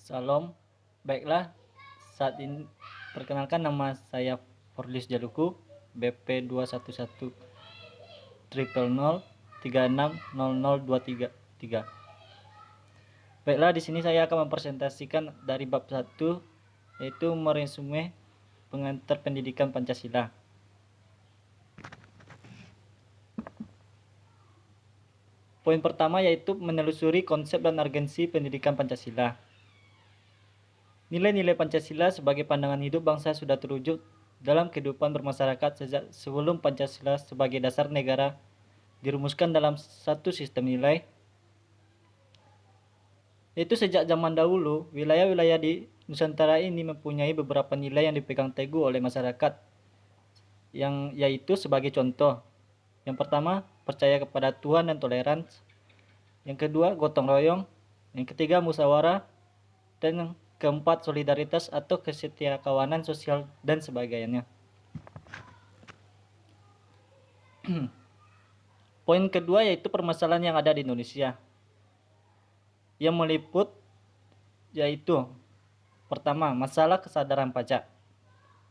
Salam, baiklah. Saat ini perkenalkan, nama saya Forlis Jaluku, BP 211 3. Baiklah, di sini saya akan mempresentasikan dari bab 1, yaitu meresume pengantar pendidikan Pancasila. Poin pertama yaitu menelusuri konsep dan urgensi pendidikan Pancasila. Nilai-nilai Pancasila sebagai pandangan hidup bangsa sudah terwujud dalam kehidupan bermasyarakat sejak sebelum Pancasila sebagai dasar negara dirumuskan dalam satu sistem nilai, yaitu sejak zaman dahulu wilayah-wilayah di Nusantara ini mempunyai beberapa nilai yang dipegang teguh oleh masyarakat, yang yaitu sebagai contoh. Yang pertama, percaya kepada Tuhan dan toleransi. Yang kedua, gotong royong. Yang ketiga, musyawarah. Dan yang keempat, solidaritas atau kesetiakawanan sosial dan sebagainya. Poin kedua yaitu permasalahan yang ada di Indonesia, yang meliput yaitu pertama, masalah kesadaran pajak,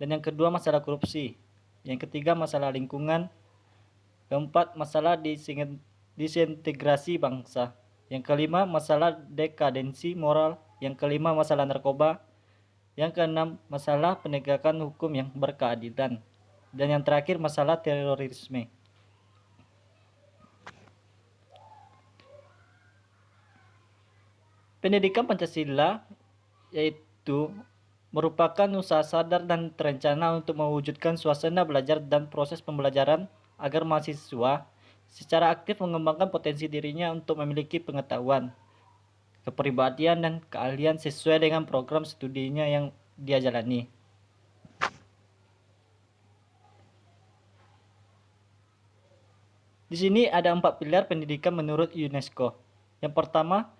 dan yang kedua, masalah korupsi, yang ketiga, masalah lingkungan, keempat, masalah disintegrasi bangsa, yang kelima, masalah dekadensi moral, yang kelima, masalah narkoba, yang keenam, masalah penegakan hukum yang berkeadilan, dan yang terakhir, masalah terorisme. Pendidikan Pancasila yaitu merupakan usaha sadar dan terencana untuk mewujudkan suasana belajar dan proses pembelajaran agar mahasiswa secara aktif mengembangkan potensi dirinya untuk memiliki pengetahuan, kepribadian, dan keahlian sesuai dengan program studinya yang dia jalani. Di sini ada 4 pilar pendidikan menurut UNESCO. Yang pertama,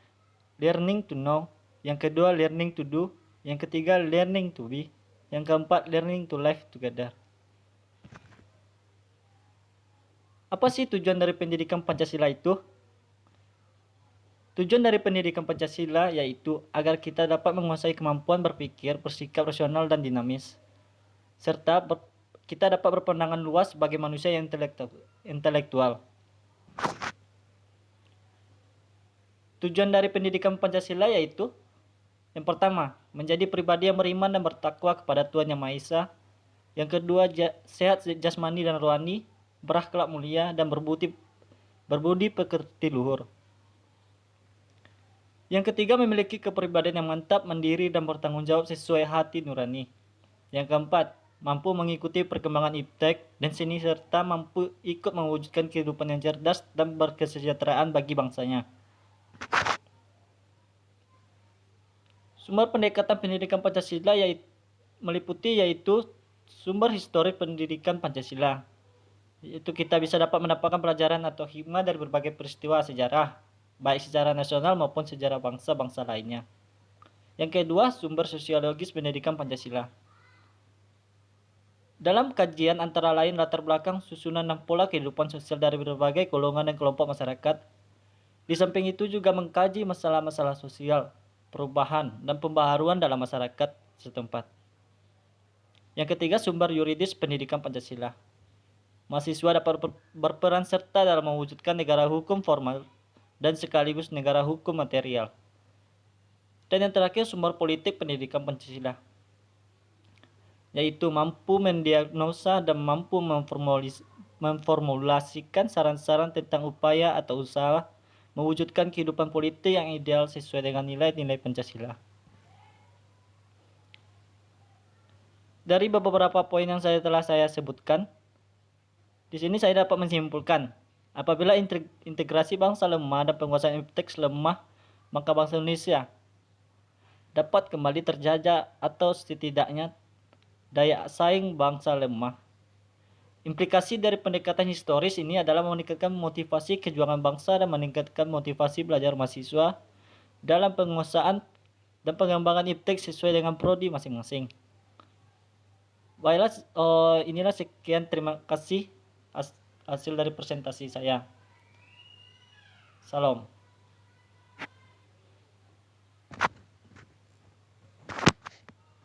learning to know. Yang kedua, learning to do. Yang ketiga, learning to be. Yang keempat, learning to live together. Apa sih tujuan dari pendidikan Pancasila itu? Tujuan dari pendidikan Pancasila yaitu agar kita dapat menguasai kemampuan berpikir, bersikap rasional dan dinamis, serta kita dapat berpandangan luas sebagai manusia yang intelektual. Tujuan dari pendidikan Pancasila yaitu yang pertama, menjadi pribadi yang beriman dan bertakwa kepada Tuhan Yang Maha Esa. Yang kedua, sehat jasmani dan rohani, berakhlak mulia, dan berbudi pekerti luhur. Yang ketiga, memiliki kepribadian yang mantap, mandiri, dan bertanggung jawab sesuai hati nurani. Yang keempat, mampu mengikuti perkembangan iptek dan seni serta mampu ikut mewujudkan kehidupan yang cerdas dan berkesejahteraan bagi bangsanya. Sumber pendekatan pendidikan Pancasila yaitu sumber historis pendidikan Pancasila. Yaitu kita bisa dapat mendapatkan pelajaran atau hikmah dari berbagai peristiwa sejarah, baik sejarah nasional maupun sejarah bangsa-bangsa lainnya. Yang kedua, sumber sosiologis pendidikan Pancasila. Dalam kajian antara lain latar belakang, susunan dan pola kehidupan sosial dari berbagai golongan dan kelompok masyarakat. Di samping itu juga mengkaji masalah-masalah sosial, perubahan, dan pembaharuan dalam masyarakat setempat. Yang ketiga, sumber yuridis pendidikan Pancasila. Mahasiswa dapat berperan serta dalam mewujudkan negara hukum formal dan sekaligus negara hukum material. Dan yang terakhir, sumber politik pendidikan Pancasila, yaitu mampu mendiagnosa dan mampu memformulasikan saran-saran tentang upaya atau usaha mewujudkan kehidupan politik yang ideal sesuai dengan nilai-nilai Pancasila. Dari beberapa poin yang telah saya sebutkan, di sini saya dapat menyimpulkan, apabila integrasi bangsa lemah dan penguasaan iptek lemah, maka bangsa Indonesia dapat kembali terjajah atau setidaknya daya saing bangsa lemah. Implikasi dari pendekatan historis ini adalah meningkatkan motivasi kejuangan bangsa dan meningkatkan motivasi belajar mahasiswa dalam penguasaan dan pengembangan iptek sesuai dengan prodi masing-masing. Baiklah, inilah sekian, terima kasih hasil dari presentasi saya. Salam.